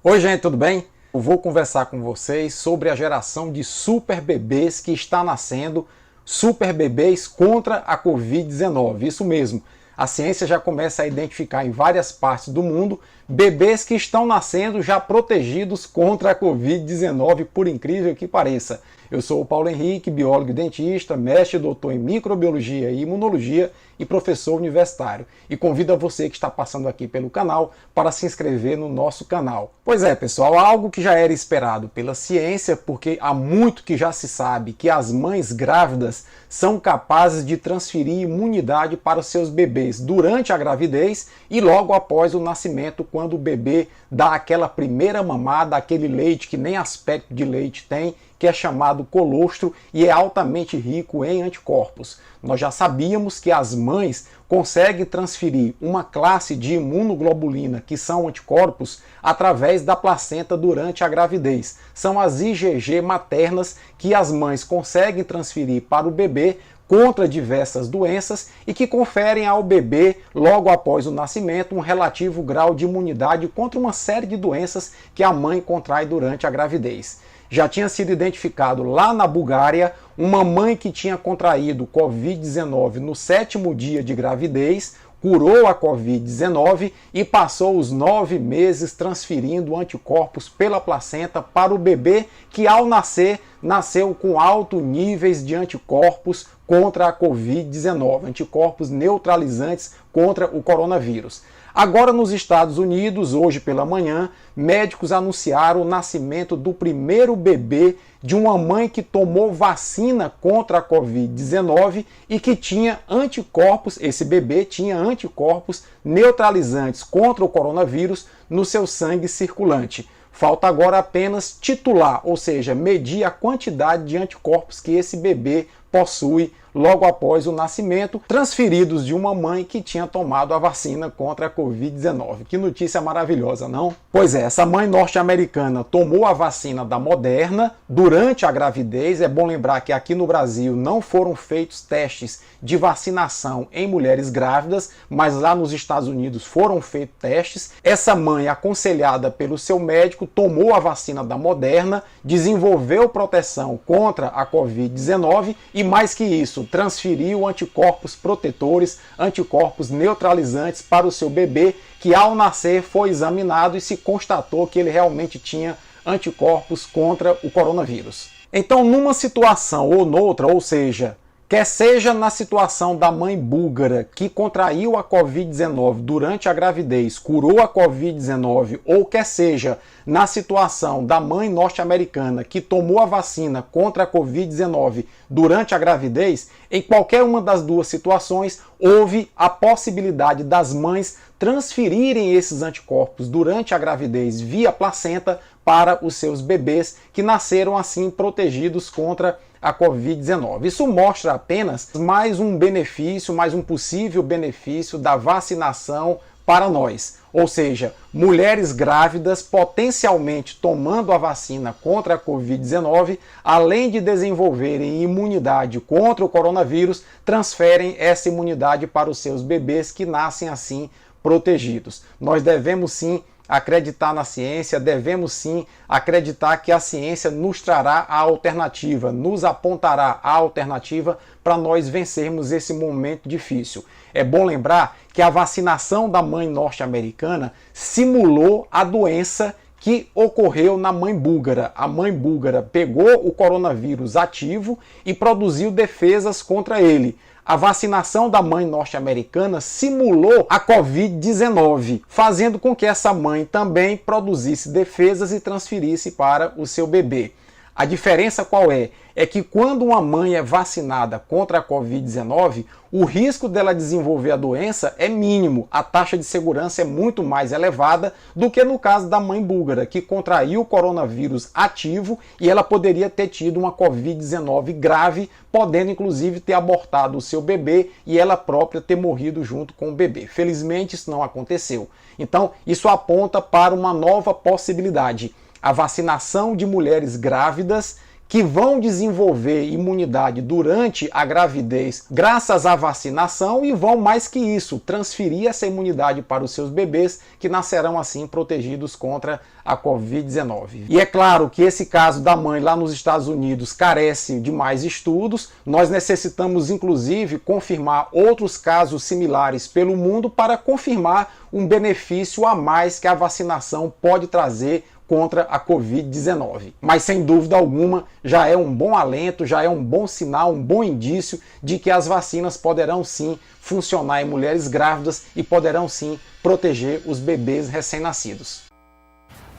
Oi gente, tudo bem? Eu vou conversar com vocês sobre a geração de super bebês que está nascendo, super bebês contra a Covid-19. Isso mesmo, a ciência já começa a identificar em várias partes do mundo bebês que estão nascendo já protegidos contra a Covid-19, por incrível que pareça. Eu sou o Paulo Henrique, biólogo e dentista, mestre e doutor em microbiologia e imunologia e professor universitário. E convido a você que está passando aqui pelo canal para se inscrever no nosso canal. Pois é, pessoal, algo que já era esperado pela ciência, porque há muito que já se sabe que as mães grávidas são capazes de transferir imunidade para os seus bebês durante a gravidez e logo após o nascimento, quando o bebê dá aquela primeira mamada, aquele leite que nem aspecto de leite tem, que é chamado colostro e é altamente rico em anticorpos. Nós já sabíamos que as mães conseguem transferir uma classe de imunoglobulina, que são anticorpos, através da placenta durante a gravidez. São as IgG maternas que as mães conseguem transferir para o bebê contra diversas doenças e que conferem ao bebê, logo após o nascimento, um relativo grau de imunidade contra uma série de doenças que a mãe contrai durante a gravidez. Já tinha sido identificado lá na Bulgária uma mãe que tinha contraído Covid-19 no 7º dia de gravidez, curou a Covid-19 e passou os 9 meses transferindo anticorpos pela placenta para o bebê que, ao nascer, nasceu com altos níveis de anticorpos contra a Covid-19, anticorpos neutralizantes contra o coronavírus. Agora, nos Estados Unidos, hoje pela manhã, médicos anunciaram o nascimento do primeiro bebê de uma mãe que tomou vacina contra a Covid-19 e que tinha anticorpos, esse bebê tinha anticorpos neutralizantes contra o coronavírus no seu sangue circulante. Falta agora apenas titular, ou seja, medir a quantidade de anticorpos que esse bebê possui logo após o nascimento, transferidos de uma mãe que tinha tomado a vacina contra a Covid-19. Que notícia maravilhosa, não? Pois é, essa mãe norte-americana tomou a vacina da Moderna durante a gravidez. É bom lembrar que aqui no Brasil não foram feitos testes de vacinação em mulheres grávidas, mas lá nos Estados Unidos foram feitos testes. Essa mãe, aconselhada pelo seu médico, tomou a vacina da Moderna, desenvolveu proteção contra a Covid-19 e, mais que isso, transferiu anticorpos protetores, anticorpos neutralizantes para o seu bebê, que ao nascer foi examinado e se constatou que ele realmente tinha anticorpos contra o coronavírus. Então, numa situação ou noutra, ou seja, quer seja na situação da mãe búlgara que contraiu a Covid-19 durante a gravidez, curou a Covid-19, ou quer seja na situação da mãe norte-americana que tomou a vacina contra a Covid-19 durante a gravidez, em qualquer uma das duas situações, houve a possibilidade das mães transferirem esses anticorpos durante a gravidez via placenta para os seus bebês, que nasceram assim protegidos contra a Covid-19. Isso mostra apenas mais um benefício, mais um possível benefício da vacinação para nós. Ou seja, mulheres grávidas potencialmente tomando a vacina contra a Covid-19, além de desenvolverem imunidade contra o coronavírus, transferem essa imunidade para os seus bebês que nascem assim protegidos. Nós devemos sim acreditar na ciência, devemos sim acreditar que a ciência nos trará a alternativa, nos apontará a alternativa para nós vencermos esse momento difícil. É bom lembrar que a vacinação da mãe norte-americana simulou a doença que ocorreu na mãe búlgara. A mãe búlgara pegou o coronavírus ativo e produziu defesas contra ele. A vacinação da mãe norte-americana simulou a Covid-19, fazendo com que essa mãe também produzisse defesas e transferisse para o seu bebê. A diferença qual é? É que quando uma mãe é vacinada contra a Covid-19, o risco dela desenvolver a doença é mínimo. A taxa de segurança é muito mais elevada do que no caso da mãe búlgara, que contraiu o coronavírus ativo e ela poderia ter tido uma Covid-19 grave, podendo inclusive ter abortado o seu bebê e ela própria ter morrido junto com o bebê. Felizmente isso não aconteceu. Então isso aponta para uma nova possibilidade. A vacinação de mulheres grávidas que vão desenvolver imunidade durante a gravidez graças à vacinação e vão, mais que isso, transferir essa imunidade para os seus bebês, que nascerão assim protegidos contra a Covid-19. E é claro que esse caso da mãe lá nos Estados Unidos carece de mais estudos. Nós necessitamos, inclusive, confirmar outros casos similares pelo mundo para confirmar um benefício a mais que a vacinação pode trazer contra a Covid-19. Mas sem dúvida alguma, já é um bom alento, já é um bom sinal, um bom indício de que as vacinas poderão sim funcionar em mulheres grávidas e poderão sim proteger os bebês recém-nascidos.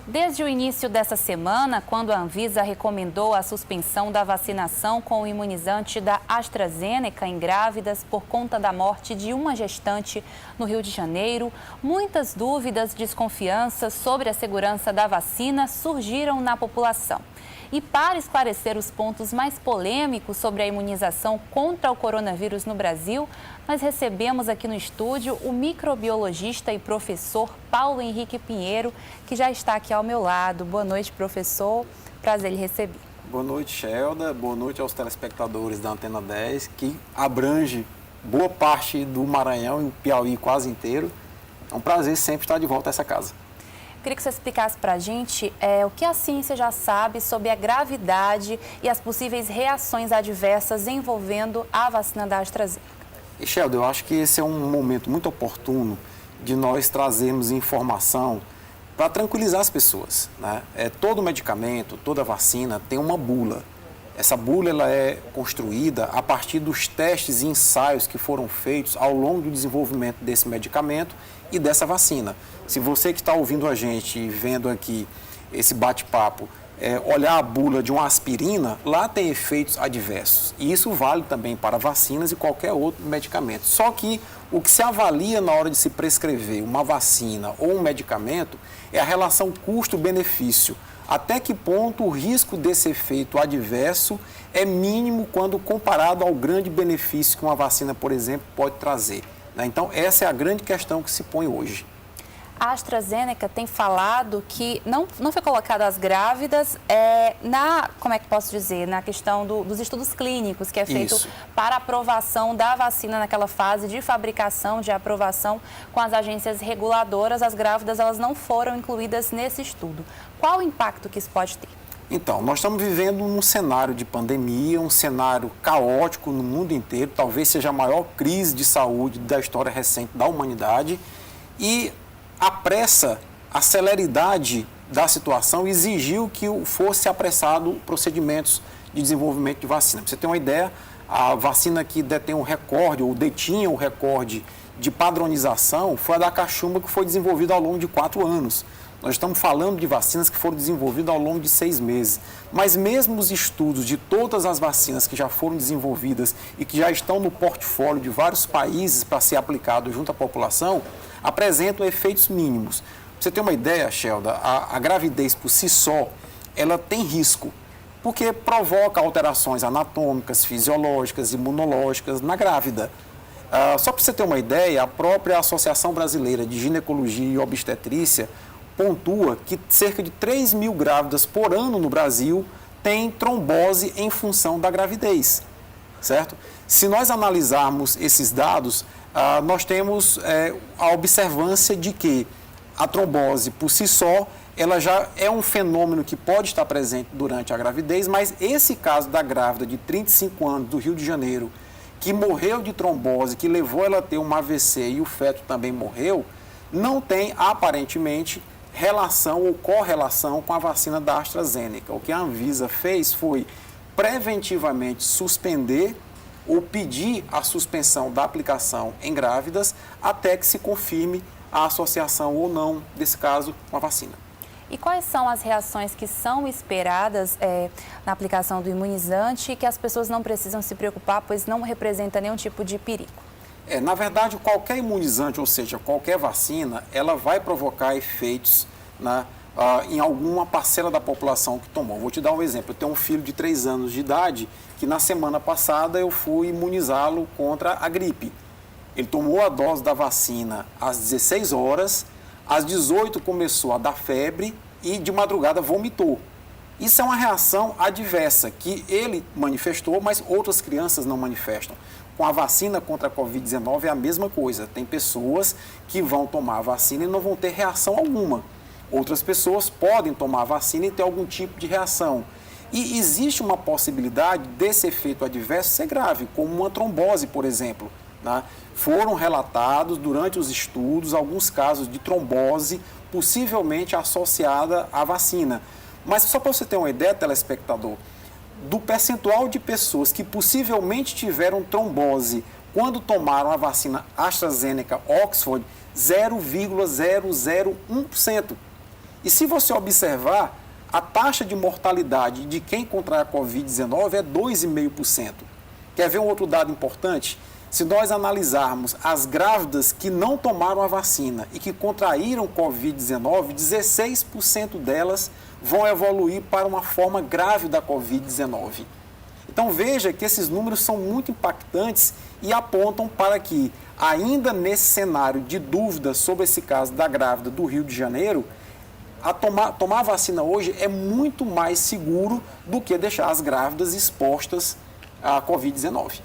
Desde o início dessa semana, quando a Anvisa recomendou a suspensão da vacinação com o imunizante da AstraZeneca em grávidas por conta da morte de uma gestante no Rio de Janeiro, muitas dúvidas e desconfianças sobre a segurança da vacina surgiram na população. E para esclarecer os pontos mais polêmicos sobre a imunização contra o coronavírus no Brasil, nós recebemos aqui no estúdio o microbiologista e professor Paulo Henrique Pinheiro, que já está aqui ao meu lado. Boa noite, professor. Prazer em receber. Boa noite, Shelda. Boa noite aos telespectadores da Antena 10, que abrange boa parte do Maranhão e o Piauí quase inteiro. É um prazer sempre estar de volta a essa casa. Queria que você explicasse para a gente o que a ciência já sabe sobre a gravidade e as possíveis reações adversas envolvendo a vacina da AstraZeneca. E, Sheldon, eu acho que esse é um momento muito oportuno de nós trazermos informação para tranquilizar as pessoas, né? Todo medicamento, toda vacina tem uma bula. Essa bula ela é construída a partir dos testes e ensaios que foram feitos ao longo do desenvolvimento desse medicamento e dessa vacina. Se você que está ouvindo a gente e vendo aqui esse bate-papo, olhar a bula de uma aspirina, lá tem efeitos adversos. E isso vale também para vacinas e qualquer outro medicamento. Só que o que se avalia na hora de se prescrever uma vacina ou um medicamento é a relação custo-benefício. Até que ponto o risco desse efeito adverso é mínimo quando comparado ao grande benefício que uma vacina, por exemplo, pode trazer. Então, essa é a grande questão que se põe hoje. A AstraZeneca tem falado que não foi colocado as grávidas como é que posso dizer, na questão dos estudos clínicos, que é feito Isso. para aprovação da vacina naquela fase de fabricação, de aprovação com as agências reguladoras. As grávidas elas não foram incluídas nesse estudo. Qual o impacto que isso pode ter? Então, nós estamos vivendo um cenário de pandemia, um cenário caótico no mundo inteiro, talvez seja a maior crise de saúde da história recente da humanidade, e a pressa, a celeridade da situação exigiu que fosse apressado procedimentos de desenvolvimento de vacina. Para você ter uma ideia, a vacina que detém o recorde, ou detinha o recorde de padronização, foi a da cachumba, que foi desenvolvida ao longo de 4 anos. Nós estamos falando de vacinas que foram desenvolvidas ao longo de 6 meses. Mas mesmo os estudos de todas as vacinas que já foram desenvolvidas e que já estão no portfólio de vários países para ser aplicado junto à população, apresentam efeitos mínimos. Para você ter uma ideia, Shelda, a gravidez por si só, ela tem risco, porque provoca alterações anatômicas, fisiológicas, imunológicas na grávida. Só para você ter uma ideia, a própria Associação Brasileira de Ginecologia e Obstetrícia pontua que cerca de 3 mil grávidas por ano no Brasil têm trombose em função da gravidez, certo? Se nós analisarmos esses dados, nós temos a observância de que a trombose por si só, ela já é um fenômeno que pode estar presente durante a gravidez, mas esse caso da grávida de 35 anos do Rio de Janeiro, que morreu de trombose, que levou ela a ter um AVC e o feto também morreu, não tem aparentemente relação ou correlação com a vacina da AstraZeneca. O que a Anvisa fez foi preventivamente suspender ou pedir a suspensão da aplicação em grávidas até que se confirme a associação ou não, desse caso, com a vacina. E quais são as reações que são esperadas na aplicação do imunizante e que as pessoas não precisam se preocupar, pois não representa nenhum tipo de perigo? Na verdade, qualquer imunizante, ou seja, qualquer vacina, ela vai provocar efeitos em alguma parcela da população que tomou. Vou te dar um exemplo. Eu tenho um filho de 3 anos de idade que na semana passada eu fui imunizá-lo contra a gripe. Ele tomou a dose da vacina às 16 horas, às 18 começou a dar febre e de madrugada vomitou. Isso é uma reação adversa que ele manifestou, mas outras crianças não manifestam. Com a vacina contra a Covid-19 é a mesma coisa. Tem pessoas que vão tomar a vacina e não vão ter reação alguma. Outras pessoas podem tomar a vacina e ter algum tipo de reação. E existe uma possibilidade desse efeito adverso ser grave, como uma trombose, por exemplo. Né? Foram relatados durante os estudos alguns casos de trombose possivelmente associada à vacina. Mas só para você ter uma ideia, telespectador, do percentual de pessoas que possivelmente tiveram trombose quando tomaram a vacina AstraZeneca Oxford, 0,001%. E se você observar, a taxa de mortalidade de quem contrai a Covid-19 é 2,5%. Quer ver um outro dado importante? Se nós analisarmos as grávidas que não tomaram a vacina e que contraíram Covid-19, 16% delas vão evoluir para uma forma grave da Covid-19. Então veja que esses números são muito impactantes e apontam para que, ainda nesse cenário de dúvida sobre esse caso da grávida do Rio de Janeiro, tomar a vacina hoje é muito mais seguro do que deixar as grávidas expostas à Covid-19.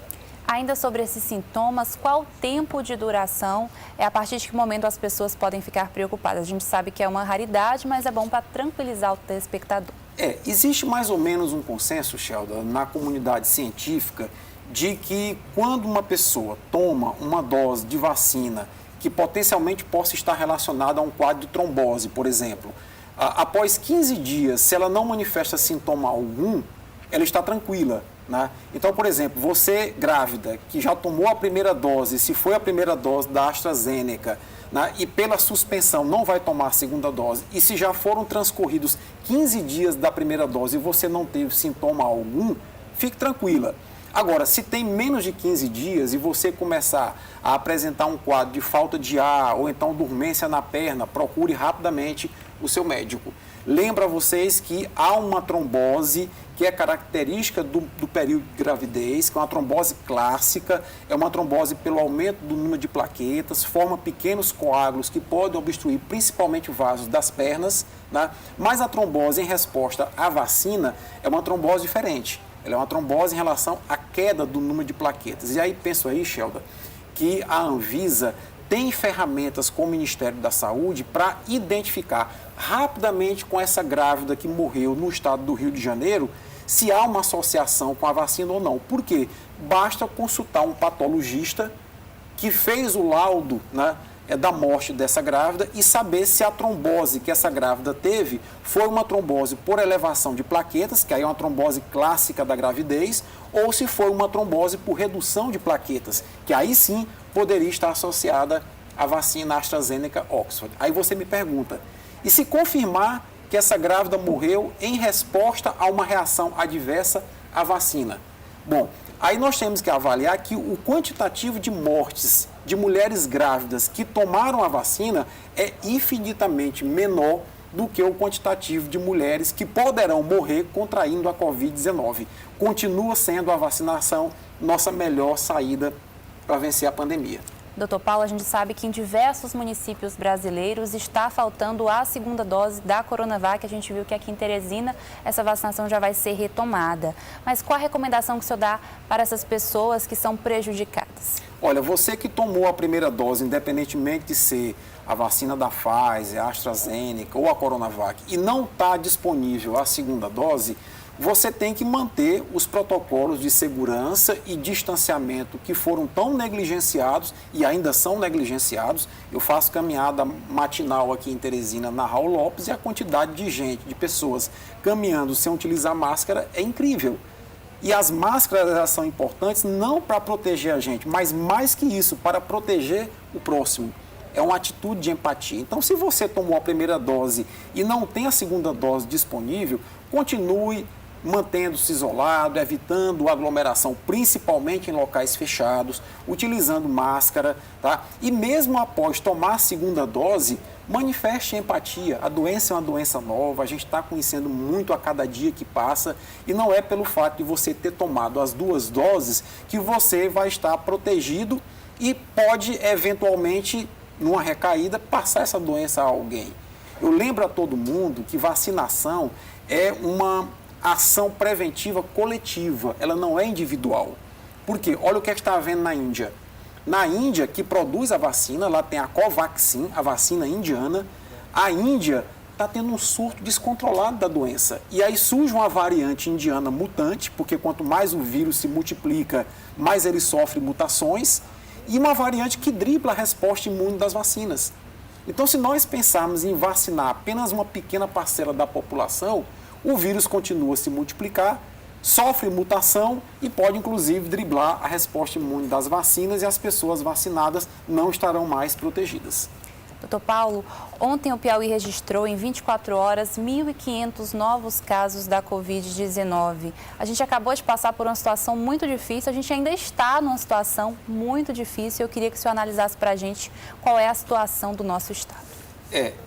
Ainda sobre esses sintomas, qual o tempo de duração? A partir de que momento as pessoas podem ficar preocupadas? A gente sabe que é uma raridade, mas é bom para tranquilizar o telespectador. Existe mais ou menos um consenso, Sheldon, na comunidade científica, de que quando uma pessoa toma uma dose de vacina que potencialmente possa estar relacionada a um quadro de trombose, por exemplo, após 15 dias, se ela não manifesta sintoma algum, ela está tranquila. Né? Então, por exemplo, você grávida que já tomou a primeira dose, se foi a primeira dose da AstraZeneca, né, e pela suspensão não vai tomar a segunda dose, e se já foram transcorridos 15 dias da primeira dose e você não teve sintoma algum, fique tranquila. Agora, se tem menos de 15 dias e você começar a apresentar um quadro de falta de ar ou então dormência na perna, procure rapidamente o seu médico. Lembra vocês que há uma trombose que é característica do período de gravidez, que é uma trombose clássica, é uma trombose pelo aumento do número de plaquetas, forma pequenos coágulos que podem obstruir principalmente vasos das pernas, né? Mas a trombose em resposta à vacina é uma trombose diferente. Ela é uma trombose em relação à queda do número de plaquetas. E aí, penso aí, Sheldon, que a Anvisa tem ferramentas com o Ministério da Saúde para identificar rapidamente com essa grávida que morreu no estado do Rio de Janeiro se há uma associação com a vacina ou não. Por quê? Basta consultar um patologista que fez o laudo, né, da morte dessa grávida e saber se a trombose que essa grávida teve foi uma trombose por elevação de plaquetas, que aí é uma trombose clássica da gravidez, ou se foi uma trombose por redução de plaquetas, que aí sim poderia estar associada à vacina AstraZeneca Oxford. Aí você me pergunta, e se confirmar que essa grávida morreu em resposta a uma reação adversa à vacina? Bom, aí nós temos que avaliar que o quantitativo de mortes de mulheres grávidas que tomaram a vacina é infinitamente menor do que o quantitativo de mulheres que poderão morrer contraindo a Covid-19. Continua sendo a vacinação nossa melhor saída para vencer a pandemia. Doutor Paulo, a gente sabe que em diversos municípios brasileiros está faltando a segunda dose da Coronavac. A gente viu que aqui em Teresina essa vacinação já vai ser retomada. Mas qual a recomendação que o senhor dá para essas pessoas que são prejudicadas? Olha, você que tomou a primeira dose, independentemente de ser a vacina da Pfizer, a AstraZeneca ou a Coronavac, e não está disponível a segunda dose, você tem que manter os protocolos de segurança e distanciamento que foram tão negligenciados e ainda são negligenciados. Eu faço caminhada matinal aqui em Teresina, na Raul Lopes, e a quantidade de gente, de pessoas caminhando sem utilizar máscara é incrível. E as máscaras elas são importantes não para proteger a gente, mas mais que isso, para proteger o próximo. É uma atitude de empatia. Então, se você tomou a primeira dose e não tem a segunda dose disponível, continue mantendo-se isolado, evitando aglomeração, principalmente em locais fechados, utilizando máscara, tá? E mesmo após tomar a segunda dose, manifeste empatia. A doença é uma doença nova, a gente está conhecendo muito a cada dia que passa e não é pelo fato de você ter tomado as duas doses que você vai estar protegido e pode, eventualmente, numa recaída, passar essa doença a alguém. Eu lembro a todo mundo que vacinação é uma ação preventiva coletiva, ela não é individual. Por quê? Olha o que está havendo na Índia. Na Índia, que produz a vacina, lá tem a Covaxin, a vacina indiana, a Índia está tendo um surto descontrolado da doença. E aí surge uma variante indiana mutante, porque quanto mais o vírus se multiplica, mais ele sofre mutações, e uma variante que dribla a resposta imune das vacinas. Então, se nós pensarmos em vacinar apenas uma pequena parcela da população, o vírus continua a se multiplicar, sofre mutação e pode, inclusive, driblar a resposta imune das vacinas e as pessoas vacinadas não estarão mais protegidas. Doutor Paulo, ontem o Piauí registrou em 24 horas 1.500 novos casos da Covid-19. A gente acabou de passar por uma situação muito difícil, a gente ainda está numa situação muito difícil. Eu queria que o senhor analisasse para a gente qual é a situação do nosso estado.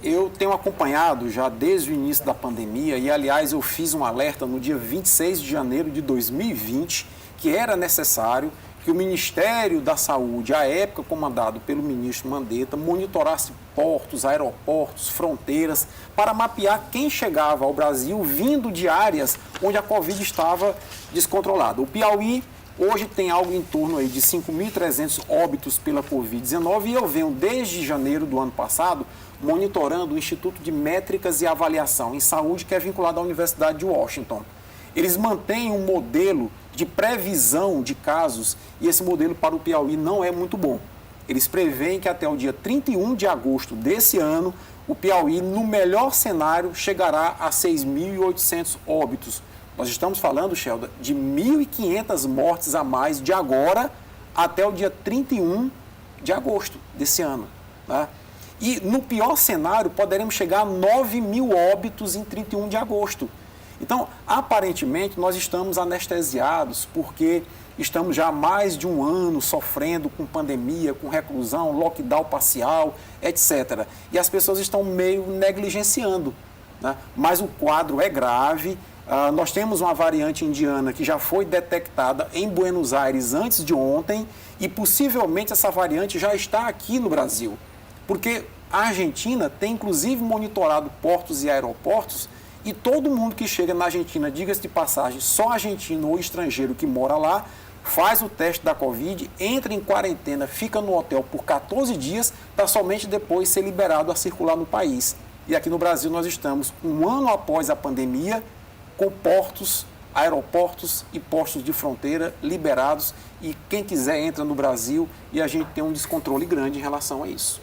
Eu tenho acompanhado já desde o início da pandemia e, aliás, eu fiz um alerta no dia 26 de janeiro de 2020 que era necessário que o Ministério da Saúde, à época comandado pelo ministro Mandetta, monitorasse portos, aeroportos, fronteiras, para mapear quem chegava ao Brasil vindo de áreas onde a Covid estava descontrolada. O Piauí hoje tem algo em torno aí de 5.300 óbitos pela Covid-19 e eu venho desde janeiro do ano passado monitorando o Instituto de Métricas e Avaliação em Saúde, que é vinculado à Universidade de Washington. Eles mantêm um modelo de previsão de casos e esse modelo para o Piauí não é muito bom. Eles preveem que até o dia 31 de agosto desse ano, o Piauí, no melhor cenário, chegará a 6.800 óbitos. Nós estamos falando, Shelda, de 1.500 mortes a mais de agora até o dia 31 de agosto desse ano. Tá? E no pior cenário, poderemos chegar a 9.000 óbitos em 31 de agosto. Então, aparentemente, nós estamos anestesiados porque estamos já há mais de um ano sofrendo com pandemia, com reclusão, lockdown parcial, etc. E as pessoas estão meio negligenciando, né? Mas o quadro é grave. Nós temos uma variante indiana que já foi detectada em Buenos Aires antes de ontem e possivelmente essa variante já está aqui no Brasil. Porque a Argentina tem inclusive monitorado portos e aeroportos e todo mundo que chega na Argentina, diga-se de passagem, só argentino ou estrangeiro que mora lá, faz o teste da Covid, entra em quarentena, fica no hotel por 14 dias para somente depois ser liberado a circular no país. E aqui no Brasil nós estamos, um ano após a pandemia, com portos, aeroportos e postos de fronteira liberados e quem quiser entra no Brasil e a gente tem um descontrole grande em relação a isso.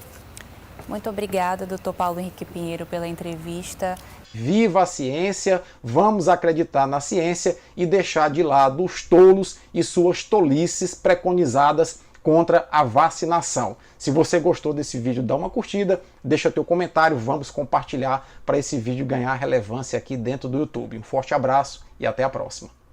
Muito obrigada, doutor Paulo Henrique Pinheiro, pela entrevista. Viva a ciência, vamos acreditar na ciência e deixar de lado os tolos e suas tolices preconizadas contra a vacinação. Se você gostou desse vídeo, dá uma curtida, deixa teu comentário, vamos compartilhar para esse vídeo ganhar relevância aqui dentro do YouTube. Um forte abraço e até a próxima.